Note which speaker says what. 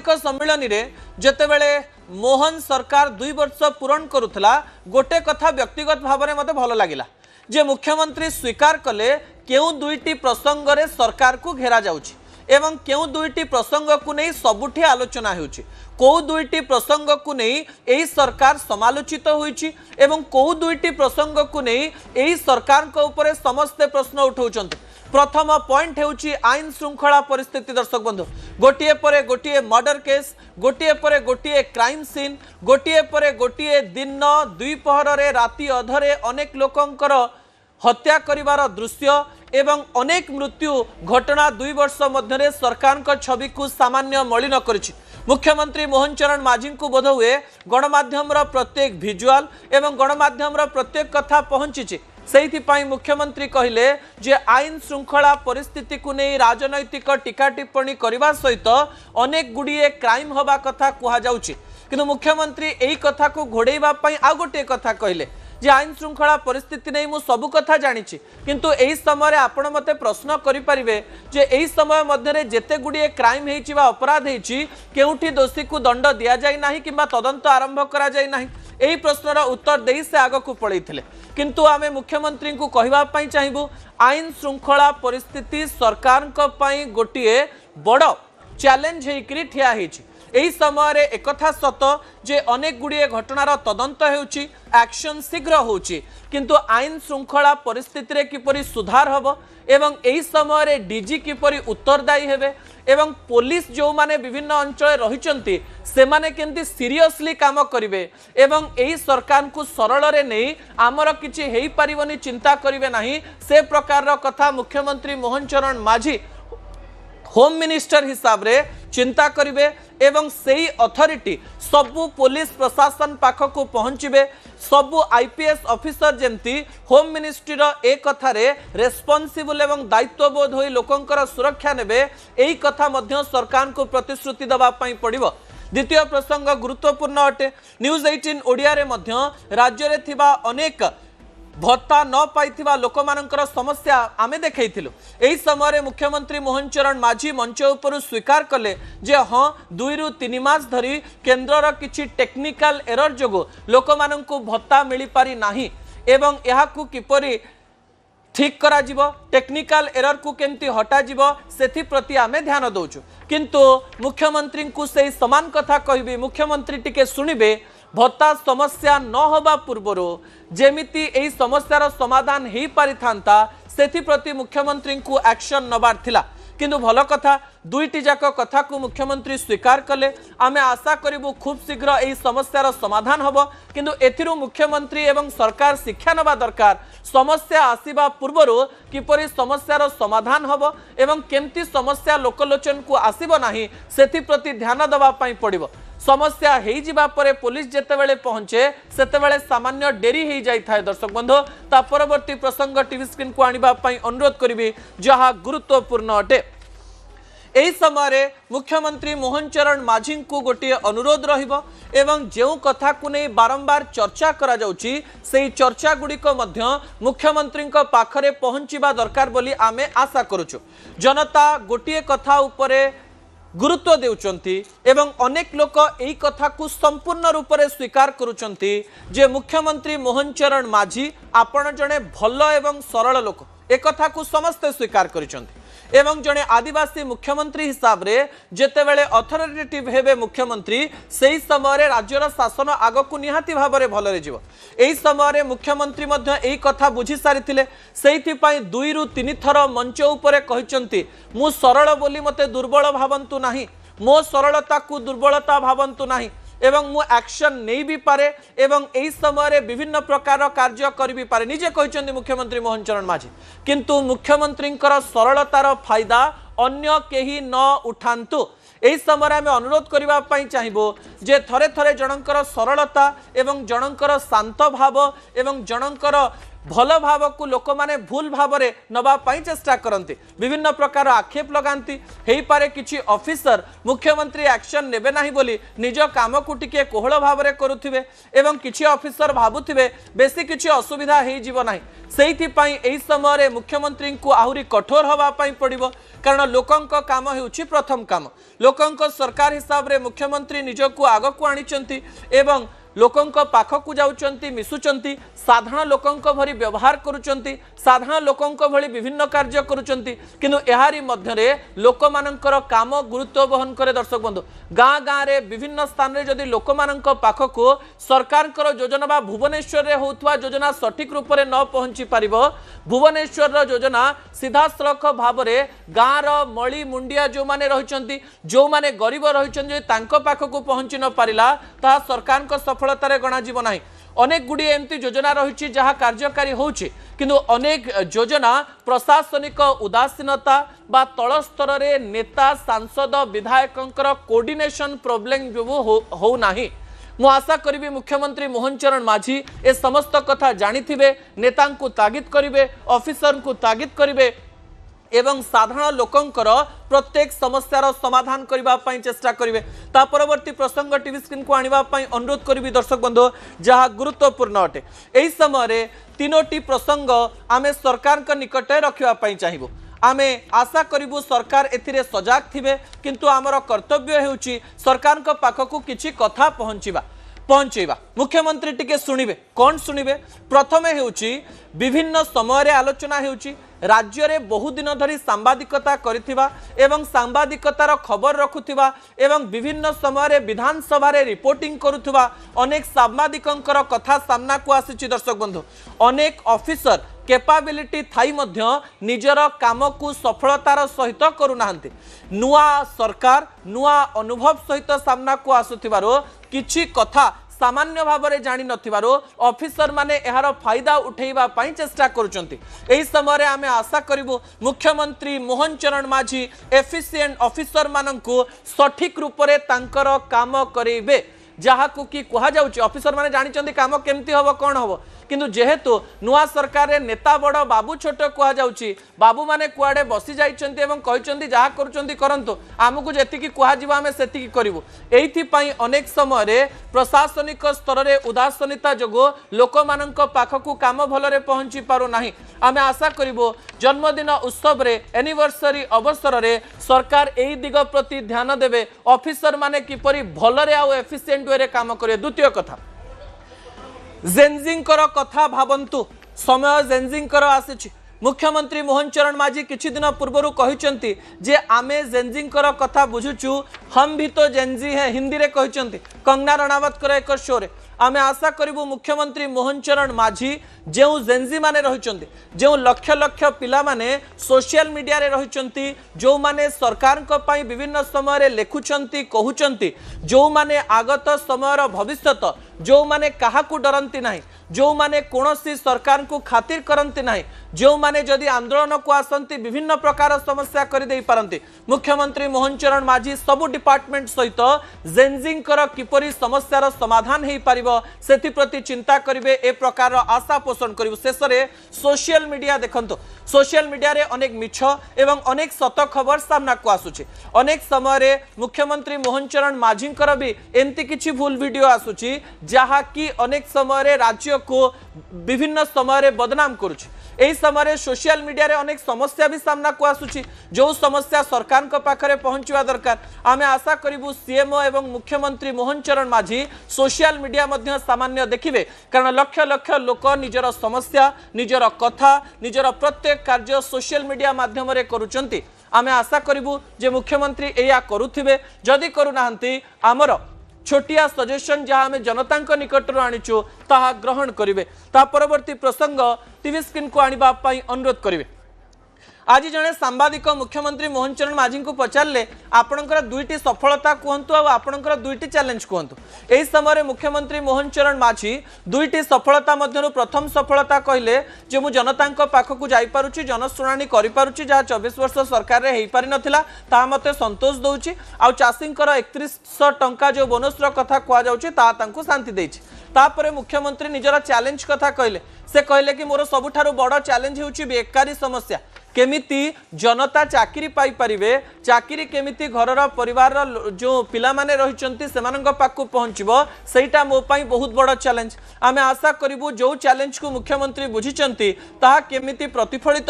Speaker 1: वार्षिक सम्मेलन में जितेबले मोहन सरकार 2 वर्ष पूरण करुला गोटे कथा व्यक्तिगत भाव में मत भल लगिला जे मुख्यमंत्री स्वीकार कले केउ दुईटी प्रसंग रे सरकार को घेरा जाउछि एवं केउ दुईटी प्रसंग को नहीं सबुठी आलोचना होउछि कौ दुईटी प्रसंग को नहीं एही सरकार समालोचित होइछि एवं कौ दुईटी प्रसंग को नहीं एही सरकार को ऊपर समस्ते प्रश्न उठाउछन्ते। प्रथम पॉइंट हेउछि आईन श्रृंखला परिस्थिति। दर्शक बंधु गोटिए परे गोटिए मर्डर केस गोटिए परे गोटिए क्राइम सीन गोटिए परे गोटिए दिन द्विपहर रे राति अधरे अनेक लोकंकर हत्या करिवार दृश्य एवं अनेक मृत्यु घटना 2 वर्ष मध्य सरकार का छवि को सामान्य मलिन करिछि। मुख्यमंत्री मोहन चरण माझी को बोध हुए गणमाध्यम प्रत्येक भिजुआल एवं गणमाध्यम प्रत्येक कथा पहुंची से मुख्यमंत्री कहले जे आईन श्रृंखला परिस्थिति को नहीं राजनैतिक टीका टिप्पणी करने सहित अनेक गुड़िए क्राइम हवा कथा कह जाउछि किंतु मुख्यमंत्री यही कथा को घोड़ेवा आ गोटे कथा कहले जे आईन श्रृंखला परिस्थिति नहीं मु सबु कथा जानी किंतु एही समय आपण मते प्रश्न करि परिबे जे एही समय मध्य जेते गुड़िए क्राइम हेछि बा अपराध हेछि केउठी दोषी को दंड दिया जाय नाही किंबा तदंत आरंभ करा जाय नाही एही प्रश्नर उत्तर देई से आग को पळैथिले किंतु आमे मुख्यमंत्री को कहबा पई चाहिबु आईन श्रृंखला परिस्थिति सरकार को पई गोटिए बड़ चैलेंज हेकरी ठिया हेछि। एही समय एकथा सत जे अनेक गुड़िए घटनार तदंत हेउछि एक्शन शीघ्र होउछि किंतु आईन श्रृंखला परिस्थिति रे किपरि सुधार हबो एवं एही समय डीजी किपरि उत्तरदायी हेबे एवं पुलिस जो माने विभिन्न अंचल रहिचंती से माने केंती सीरियसली काम करिवे एवं एही सरकार को सरल रे नहीं आमर किछि हेई परिबनी चिंता करिवे नाही से प्रकार कथा मुख्यमंत्री मोहन चरण माझी होम मिनिस्टर हिसाब रे चिंता करिवे एवं सेही अथॉरिटी सबु पुलिस प्रशासन पाख को पहुंचबे सबु आईपीएस ऑफिसर जेमती होम मिनिस्ट्री ए कथा रे रेस्पॉन्सिबल एवं दायित्वबोध होई लोकंकर सुरक्षा नेबे एही कथा मध्य सरकार को प्रतिश्रुति दबा पई पड़िबो। द्वितीय प्रसंग गुरुत्वपूर्ण अटे। न्यूज 18 ओडिया रे मध्य राज्य रे थिबा अनेक भत्ता न पाइथिबा लोकमानंकर समस्या आमे देखैथिलु। एही समय मुख्यमंत्री मोहन चरण माझी मंच उपर स्वीकार कले जे हाँ 2 रु 3 मास धरी केन्द्रर किछि टेक्निकल एरर जोगो लोकमानंकु भत्ता मिली पारि नाही एवं एहाकु किपरि ठीक करा जिवो टेक्निकल एरर को केमती हटा जिवो सेथि प्रति आमे ध्यान दउछु किंतु मुख्यमंत्री को सही समान कथा कहबी मुख्यमंत्री टिके सुनिबे भत्ता समस्या न होबा पूर्वर जेमिति एही समस्यार समाधान हेई पारि थांता सेथि प्रति मुख्यमंत्री को एक्शन नबार थिला किंतु भल कथा दुईटी जाक कथा को मुख्यमंत्री स्वीकार कले आमे आशा करिबु खूब शीघ्र एही समस्यार समाधान होबो किंतु एथिरु मुख्यमंत्री एवं सरकार शिक्षा नबा दरकार समस्या आसीबा पूर्वर किपरि समस्यार समाधान होबो एवं केमती समस्या लोकलोचन को आसीबो नाही सेथि प्रति ध्यान दबा पई पड़िबो। समस्या हेई जिबा परे पुलिस जेतेबेले पहुंचे सेतेबेले सामान्य डेरी हेई जाई थाए। दर्शक बंधु ता परवर्ती प्रसंग टीवी स्क्रीन को आनिबा पई अनुरोध करिबी जहा गुरुत्वपूर्ण अटे। एही समय मुख्यमंत्री मोहन चरण माझी को गोटे अनुरोध रहिबो एवं जेउ कथा को नहीं बारंबार चर्चा करा जाउची सेही चर्चा गुड़िक मध्य मुख्यमंत्री पाखरे पहुंचीबा दरकार बोली आमे आशा करूछु। जनता गोटे कथा उपरे गुरुत्व देउचंती एवं अनेक लोक एही कथा को संपूर्ण रूप से स्वीकार करुचंती जे मुख्यमंत्री मोहन चरण माझी आपण जने भल एवं सरल लोक एक कथा को समस्ते स्वीकार करिसंती एवं जने आदिवासी मुख्यमंत्री हिसाब रे जेतेबेले अथॉरिटेटिव हेबे मुख्यमंत्री सेही समय राज्यर शासन आग को निहाती भाव में भल रे जीव। एही समय मुख्यमंत्री मध्य एही कथा बुझी सारिथिले सेहिथि पई 2 रु 3 थर मंच उपरे कहिसंती मु सरल बोली मते दुर्बल भावंतु नाही मो सरलता को दुर्बलता भावंतु नाही एवं मु एक्शन नहीं भी पारे एवं एही समय विभिन्न प्रकार कार्य करि भी पारे निजे कहिसंती मुख्यमंत्री मोहन चरण माझी किंतु मुख्यमंत्री सरलतार फायदा अन्य केही न उठांतु। एही समय आमे अनुरोध करिबा पई चाहिबो जे थरे थरे जनकर सरलता एवं जनकर शांत भाव एवं जनकर भल भाव को लोक माने भूल भाव में नवाई चेष्टा करते विभिन्न प्रकार आक्षेप लगाती हो पारे किछि ऑफिसर मुख्यमंत्री एक्शन नेबे नाही बोली निज काम को टिके कोहल भाव में करुथिबे एवं किछि ऑफिसर भाबुथिबे बेसी किछि असुविधा हेई जीव नाही सेइथिपाई एई समय मुख्यमंत्री को आहुरी कठोर हवा पाई पड़िबो कारण लोकंक काम हेउछि प्रथम काम लोकंक सरकार हिसाब रे मुख्यमंत्री निजको आग को आनिचंती एवं लोकंक पाखकु जाउचंती मिसुचंती साधारण लोकंक भरी व्यवहार करुचंती साधारण लोकंक भली विभिन्न कार्य करुचंती किंतु एहारी मध्यरे लोकमानंकर काम गुरुत्व बहन करे दर्शक बंधु गाँ गाँ रे विभिन्न स्थान रे जदि लोकमानंक पाखकु सरकारकर योजना बा भुवनेश्वर रे होउथवा योजना सठिक रूप रे न पहुंची पारिबो भुवनेश्वर रो योजना सीधा सड़क भाव रे गाँ रो मळी मुंडिया जो माने रहिचंती जो माने गरीब रहिचंती तांको पाखकु पहुंची न पारिला ता सरकारक सफलतारे गणा जीव नाही अनेक गुडी एमती योजना रही जहाँ कार्यकारी होउछि किंतु अनेक योजना प्रशासनिक उदासीनता बा तल स्तर रे नेता सांसद विधायकंकर कोऑर्डिनेशन प्रॉब्लम जो हो नाही मु आशा करी मुख्यमंत्री मोहन चरण माझी ए समस्त कथा जानिथिबे नेता को तागिद करिवे ऑफिसर को तागिद करिवे एवं साधारण लोकंकर प्रत्येक समस्यार समाधान करने चेष्टा करेंगे ता परवर्ती प्रसंग टीवी स्क्रीन को आने अनुरोध करी दर्शक बंधु जहाँ गुरुत्वपूर्ण अटे यही समय तीनोटी प्रसंग आमे सरकार निकट रखापी चाहिए आमे आशा करूँ सरकार एथिरे सजाग थिबे किंतु आमर कर्तव्य हेउची सरकार पाखकु किछि कथा पहुंचेबा मुख्यमंत्री टिके सुनिबे कौन सुनिबे प्रथमे हेउची विभिन्न समय रे आलोचना हेउची राज्य रे बहु दिन धरी सांबादिकता करिथिबा एवं सांबादिकतार खबर रखुथिबा एवं विभिन्न समय रे विधानसभा रे रिपोर्टिंग करुथिबा अनेक सांबादिकंकर कथा सामना को आसीछि दर्शक बंधु अनेक ऑफिसर कैपेबिलिटी थाई मध्य निजर काम को सफलतार सहित करुनाहांती नुआ सरकार नुआ अनुभव सहित सामना को आसुथिबारो किछि कथा सामान्य भाव में जानी नथिबारो ऑफिसर माने एहार फायदा उठेइबा पई चेष्टा करुचंती एही समय आमे आशा करिवो मुख्यमंत्री मोहन चरण माझी एफिशिएंट ऑफिसर माननकु सठिक रूप रे तांकर काम करेइबे जहाँ को कि कह जाउची ऑफिसर माने जानिचंती काम केमती हबो कोन हबो किंतु जेहेतु नुआ सरकार रे नेता बड़ बाबू छोट कह जाउची बाबू माने कुआडे बसी जाइचंती एवं कहिचंती जहाँ करूचंती करंतु आमकु जेतिकी कह जिवो आमे सेतिकी करिवो एइथि पई अनेक समय रे प्रशासनिक स्तर रे उदासीनता जगो लोक माननक पाखकु काम भलरे पहुंची पारु नाही आमे आशा करिवो जन्मदिन उत्सव रे एनिवर्सरी अवसर रे सरकार एई दिग प्रति ध्यान देबे ऑफिसर माने किपरि भलरे आ एफिशिएंट वे रे काम करे द्वितीय कथा जेनजिंकर कथा भावंतु समय जेनजिंकर आसी मुख्यमंत्री मोहन चरण माझी किछि दिन पूर्व कहते जे आमे जेनजिंकर कथा बुझुचु हम भी तो जेनजी है हिंदी रे कहते कंगना रणावत कर एक शो रे आमे आशा करिवु मुख्यमंत्री मोहन चरण माझी जो जेनजी माने रहिचंती जो लक्ष लक्ष पिला माने सोशल मीडिया रे रहिचंती जो माने सरकार को पई विभिन्न समय रे लेखुचंती कहउचंती जो माने आगत समयर भविष्यत जो माने काहाकू डरंती नाही जो माने कोनोसी सरकार को खातिर करंती नाही जो माने जदि आंदोलन को आसंती विभिन्न प्रकार समस्या कर दे पारंती मुख्यमंत्री मोहन चरण माझी सबु डिपार्टमेंट सहित जेनजिंकर किपरि समस्यार समाधान हेई पारिबो सेति प्रति चिंता करिवे ए प्रकार आशा पोषण करिवो शेष रे सोशल मीडिया देखंतो सोशल मीडिया रे अनेक मिछ एवं अनेक सत खबर सामना को आसुचे अनेक समय रे मुख्यमंत्री मोहन चरण माझींकर भी एमती किछि भूल वीडियो आसुची जहा कि अनेक समय रे राज्य को विभिन्न समय रे बदनाम करुछि एही समय सोशल मीडिया रे अनेक समस्या भी सामना को आसुची जो समस्या सरकार को पाखरे पहुंचवा दरकार आमे आशा करिवु सीएमओ एवं मुख्यमंत्री मोहन चरण माझी सोशल मीडिया मध्य सामान्य देखिबे कारण लक्ष लक्ष लोक निजर समस्या निजर कथा निजर प्रत्येक कार्य सोशल मीडिया माध्यम रे करूचंती आमे आशा करिवु जे मुख्यमंत्री एया करूथिबे जदि करूनाहंती आमर छोटिया सजेशन जहाँ आम जनता निकटर आनीचु ताहा ग्रहण करेंगे ता परवर्ती प्रसंग टीवी स्क्रीन को आने अनुरोध करेंगे आज जड़े सांबादिक मुख्यमंत्री मोहन चरण माझी को पचारे आपणकर दुईटी सफलता कहतु आपणकर दुईटी चैलेंज कहतु। यही समय मुख्यमंत्री मोहन चरण माझी दुईटी सफलता मध्यरु प्रथम सफलता कहले जे मु जनता पाखक जापारुची जनशुणाणी करिपारुची जहाँ 24 वर्ष सरकार रे हेई पारि नथिला ता मते संतोष दउची आ चाषींकर 3100 टंका जो बोनस रो कथा कुआ जाउची ता तांकु शांति देछि। तापरे मुख्यमंत्री निजरा चैलेंज कथा कहले से कहले कि मोर सबुठारु बड़ चैलेंज हेउची बेकारी समस्या केमिति जनता चाकरी पाई परिवे चाकरी केमिति घरर परिवार जो पिला माने रहिचंती सेमानंग पाकु पहुंचबो सेटा मो पई बहुत बड़ चैलेंज। आमे आशा करिवु जो चैलेंज को मुख्यमंत्री बुझिचंती ताहा केमिति प्रतिफलित